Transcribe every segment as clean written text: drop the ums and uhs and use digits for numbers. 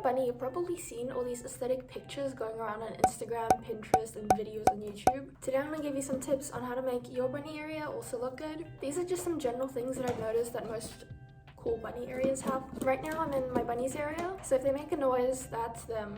bunny, you've probably seen all these aesthetic pictures going around on Instagram, Pinterest, and videos on YouTube. Today I'm going to give you some tips on how to make your bunny area also look good. These are just some general things that I've noticed that most cool bunny areas have. Right now I'm in my bunny's area, so if they make a noise, that's them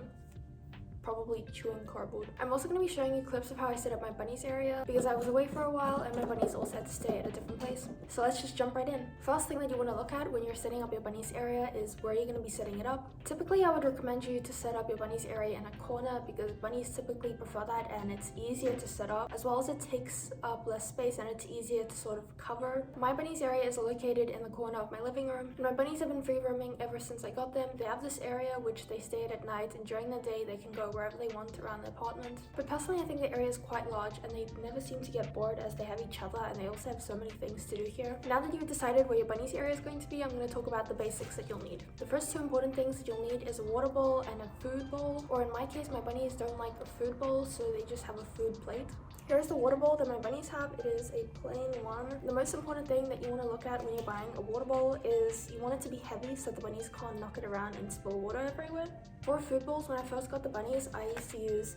probably chewing cardboard. I'm also going to be showing you clips of how I set up my bunnies area because I was away for a while and my bunnies also had to stay at a different place. So let's just jump right in. First thing that you want to look at when you're setting up your bunnies area is where you're going to be setting it up. Typically I would recommend you to set up your bunnies area in a corner because bunnies typically prefer that, and it's easier to set up, as well as it takes up less space and it's easier to sort of cover. My bunnies area is located in the corner of my living room, and my bunnies have been free roaming ever since I got them. They have this area which they stay at night, and during the day they can go wherever they want around the apartment. But personally I think the area is quite large and they never seem to get bored as they have each other, and they also have so many things to do here. Now that you've decided where your bunny's area is going to be, I'm going to talk about the basics that you'll need. The first two important things that you'll need is a water bowl and a food bowl, or in my case my bunnies don't like a food bowl, so they just have a food plate. Here's the water bowl that my bunnies have. It is a plain one. The most important thing that you want to look at when you're buying a water bowl is you want it to be heavy so that the bunnies can't knock it around and spill water everywhere. For food bowls, when I first got the bunnies, I used to use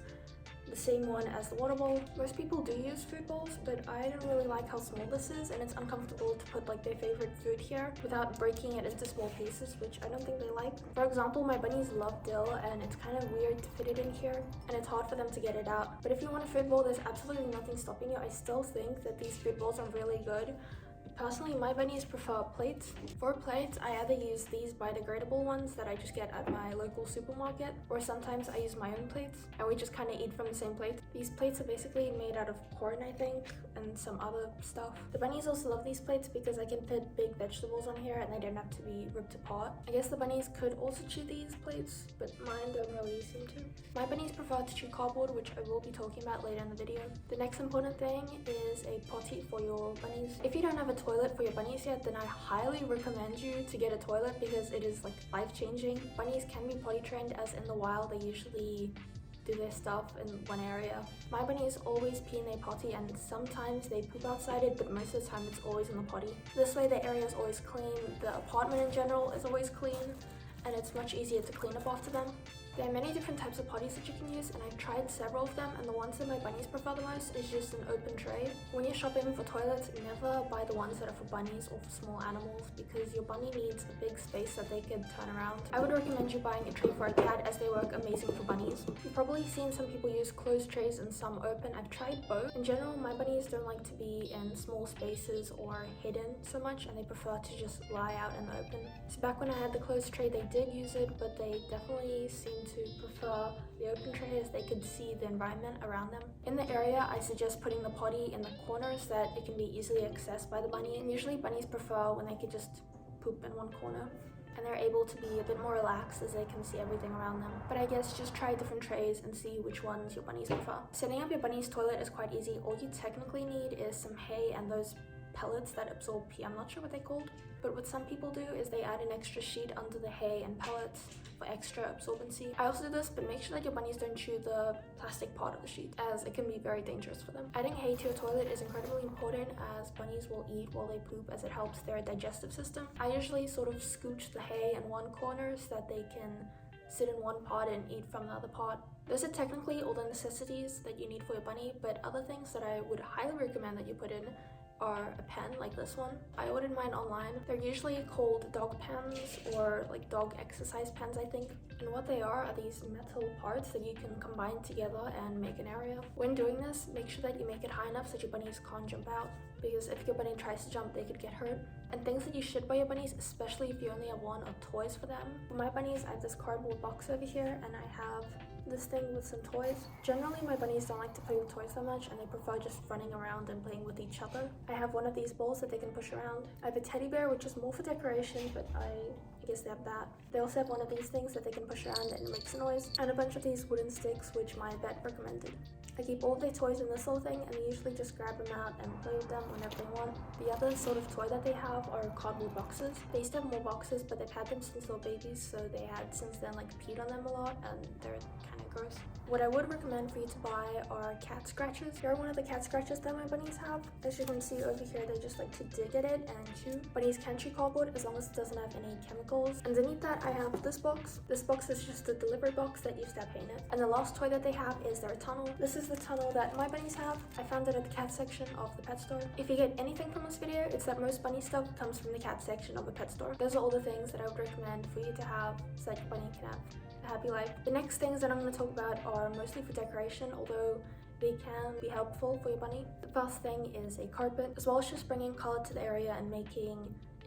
the same one as the water bowl. Most people do use food bowls, but I don't really like how small this is, and it's uncomfortable to put like their favorite food here without breaking it into small pieces, which I don't think they like. For example, my bunnies love dill, and it's kind of weird to fit it in here, and it's hard for them to get it out. But if you want a food bowl, there's absolutely nothing stopping you. I still think that these food bowls are really good. Personally, my bunnies prefer plates. For plates, I either use these biodegradable ones that I just get at my local supermarket, or sometimes I use my own plates and we just kind of eat from the same plate. These plates are basically made out of corn, I think, and some other stuff. The bunnies also love these plates because I can fit big vegetables on here and they don't have to be ripped apart. I guess the bunnies could also chew these plates, but mine don't really seem to. My bunnies prefer to chew cardboard, which I will be talking about later in the video. The next important thing is a potty for your bunnies. If you don't have a toilet for your bunnies yet, then I highly recommend you to get a toilet because it is like life-changing. Bunnies can be potty trained, as in the wild they usually do their stuff in one area. My bunnies always pee in their potty, and sometimes they poop outside it, but most of the time it's always in the potty. This way the area is always clean, the apartment in general is always clean, and it's much easier to clean up after them. There are many different types of potties that you can use, and I've tried several of them, and the ones that my bunnies prefer the most is just an open tray. When you're shopping for toilets, never buy the ones that are for bunnies or for small animals because your bunny needs a big space that they can turn around. I would recommend you buying a tray for a cat as they work amazing for bunnies. You've probably seen some people use closed trays and some open. I've tried both. In general, my bunnies don't like to be in small spaces or hidden so much, and they prefer to just lie out in the open. So back when I had the closed tray, they did use it, but they definitely seem to prefer the open tray as they could see the environment around them. In the area, I suggest putting the potty in the corner so that it can be easily accessed by the bunny, and usually bunnies prefer when they could just poop in one corner and they're able to be a bit more relaxed as they can see everything around them. But I guess just try different trays and see which ones your bunnies prefer. Setting up your bunny's toilet is quite easy. All you technically need is some hay and those pellets that absorb pee. I'm not sure what they're called, but what some people do is they add an extra sheet under the hay and pellets for extra absorbency. I also do this, but make sure that your bunnies don't chew the plastic part of the sheet, as it can be very dangerous for them. Adding hay to your toilet is incredibly important as bunnies will eat while they poop, as it helps their digestive system. I usually sort of scooch the hay in one corner so that they can sit in one part and eat from the other part. Those are technically all the necessities that you need for your bunny, but other things that I would highly recommend that you put in are a pen like this one. I ordered mine online. They're usually called dog pens or like dog exercise pens, I think. And what they are these metal parts that you can combine together and make an area. When doing this, make sure that you make it high enough so that your bunnies can't jump out, because if your bunny tries to jump, they could get hurt. And things that you should buy your bunnies, especially if you only have one, are toys for them. For my bunnies, I have this cardboard box over here, and I have this thing with some toys. Generally, my bunnies don't like to play with toys so much, and they prefer just running around and playing with each other. I have one of these balls that they can push around. I have a teddy bear, which is more for decoration, but I guess they have that. They also have one of these things that they can push around and it makes a noise, and a bunch of these wooden sticks, which my vet recommended. I keep all of their toys in this little thing, and they usually just grab them out and play with them whenever they want. The other sort of toy that they have are cardboard boxes. They used to have more boxes, but they've had them since they were babies, so they had since then like peed on them a lot, and they're kind of gross. What I would recommend for you to buy are cat scratchers. Here are one of the cat scratchers that my bunnies have. As you can see over here, they just like to dig at it and chew. Bunnies can chew cardboard as long as it doesn't have any chemicals. Underneath that, I have this box. This box is just a delivery box that used to have paint in it. And the last toy that they have is their tunnel. This is the tunnel that my bunnies have. I found it at the cat section of the pet store. If you get anything from this video, it's that most bunny stuff comes from the cat section of the pet store. Those are all the things that I would recommend for you to have so that your bunny can have a happy life. The next things that I'm going to talk about are mostly for decoration, although they can be helpful for your bunny. The first thing is a carpet, as well as just bringing color to the area and making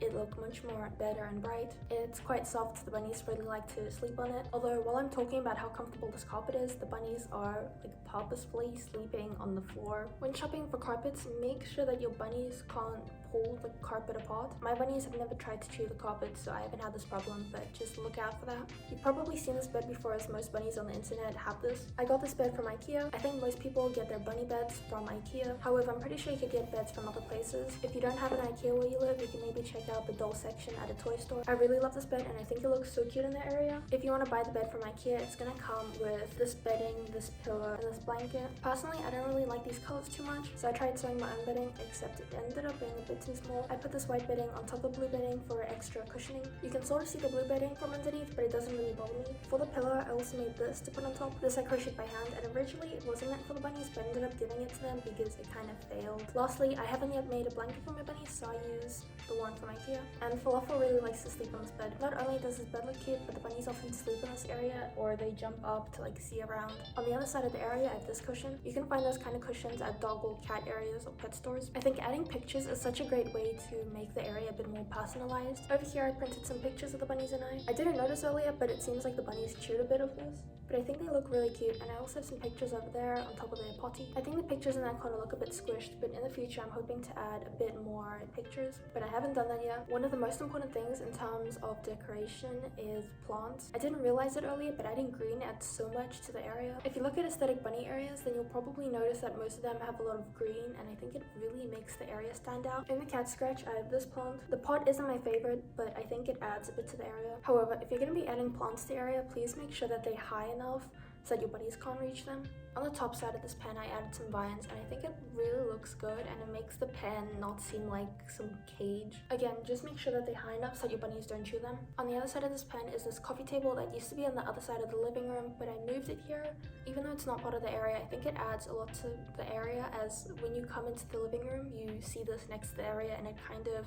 it look much more better and bright. It's quite soft, the bunnies really like to sleep on it. Although while I'm talking about how comfortable this carpet is, the bunnies are like purposefully sleeping on the floor. When shopping for carpets, make sure that your bunnies can't pull the carpet apart. My bunnies have never tried to chew the carpet, so I haven't had this problem, but just look out for that. You've probably seen this bed before, as most bunnies on the internet have this. I got this bed from IKEA. I think most people get their bunny beds from IKEA. However, I'm pretty sure you could get beds from other places. If you don't have an IKEA where you live, you can maybe check out the doll section at a toy store. I really love this bed, and I think it looks so cute in the area. If you want to buy the bed from IKEA, it's gonna come with this bedding, this pillow, and this blanket. Personally, I don't really like these colors too much, so I tried sewing my own bedding, except it ended up being a bit too small. I put this white bedding on top of blue bedding for extra cushioning. You can sort of see the blue bedding from underneath, but it doesn't really bother me. For the pillow, I also made this to put on top. This I crocheted by hand, and originally it wasn't meant for the bunnies, but I ended up giving it to them because it kind of failed. Lastly, I haven't yet made a blanket for my bunnies, so I use the one from IKEA. And Falafel really likes to sleep on this bed. Not only does this bed look cute, but the bunnies often sleep in this area, or they jump up to like see around. On the other side of the area, I have this cushion. You can find those kind of cushions at dog or cat areas or pet stores. I think adding pictures is such a great way to make the area a bit more personalized. Over here, I printed some pictures of the bunnies and I didn't notice earlier, but it seems like the bunnies chewed a bit of this. But I think they look really cute, and I also have some pictures over there on top of their potty. I think the pictures in that corner look a bit squished, but in the future I'm hoping to add a bit more pictures, but I haven't done that yet. One of the most important things in terms of decoration is plants. I didn't realize it earlier, but adding green adds so much to the area. If you look at aesthetic bunny areas, then you'll probably notice that most of them have a lot of green, and I think it really makes the area stand out. In the cat scratch, I have this plant. The pot isn't my favorite, but I think it adds a bit to the area. However, if you're going to be adding plants to the area, please make sure that they're high enough so that your bunnies can't reach them. On the top side of this pen, I added some vines, and I think it really looks good, and it makes the pen not seem like some cage. Again, just make sure that they're high enough so that your bunnies don't chew them. On the other side of this pen is this coffee table that used to be on the other side of the living room, but I moved it here. Even though it's not part of the area, I think it adds a lot to the area, as when you come into the living room, you see this next to the area, and it kind of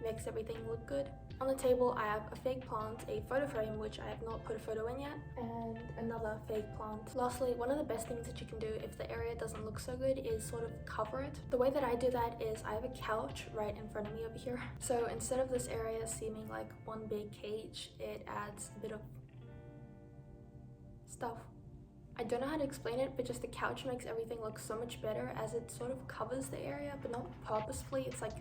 makes everything look good. On the table, I have a fake plant, a photo frame, which I have not put a photo in yet, and another fake plant. Lastly, one of the best things that you can do if the area doesn't look so good is sort of cover it. The way that I do that is I have a couch right in front of me over here. So instead of this area seeming like one big cage, it adds a bit of stuff. I don't know how to explain it, but just the couch makes everything look so much better, as it sort of covers the area, but not purposefully. It's like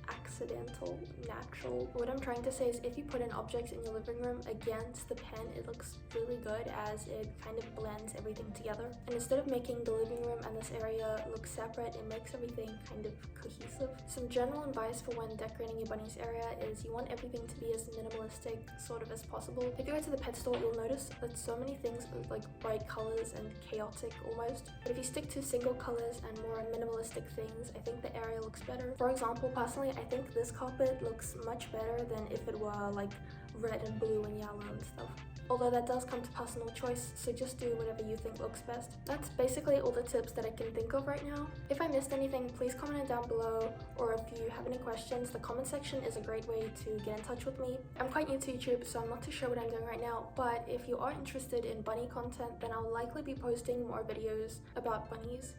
accidental, natural. What I'm trying to say is if you put an object in your living room against the pen, it looks really good, as it kind of blends everything together. And instead of making the living room and this area look separate, it makes everything kind of cohesive. Some general advice for when decorating your bunny's area is you want everything to be as minimalistic sort of as possible. If you go to the pet store, you'll notice that so many things are like bright colors and chaotic almost. But if you stick to single colors and more minimalistic things, I think the area looks better. For example, personally, I think this carpet looks much better than if it were like red and blue and yellow and stuff. Although that does come to personal choice, so just do whatever you think looks best. That's basically all the tips that I can think of right now. If I missed anything, please comment it down below, or if you have any questions, the comment section is a great way to get in touch with me. I'm quite new to YouTube, so I'm not too sure what I'm doing right now, but if you are interested in bunny content, then I'll likely be posting more videos about bunnies,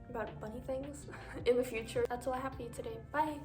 about bunny things in the future. That's all I have for you today. Bye!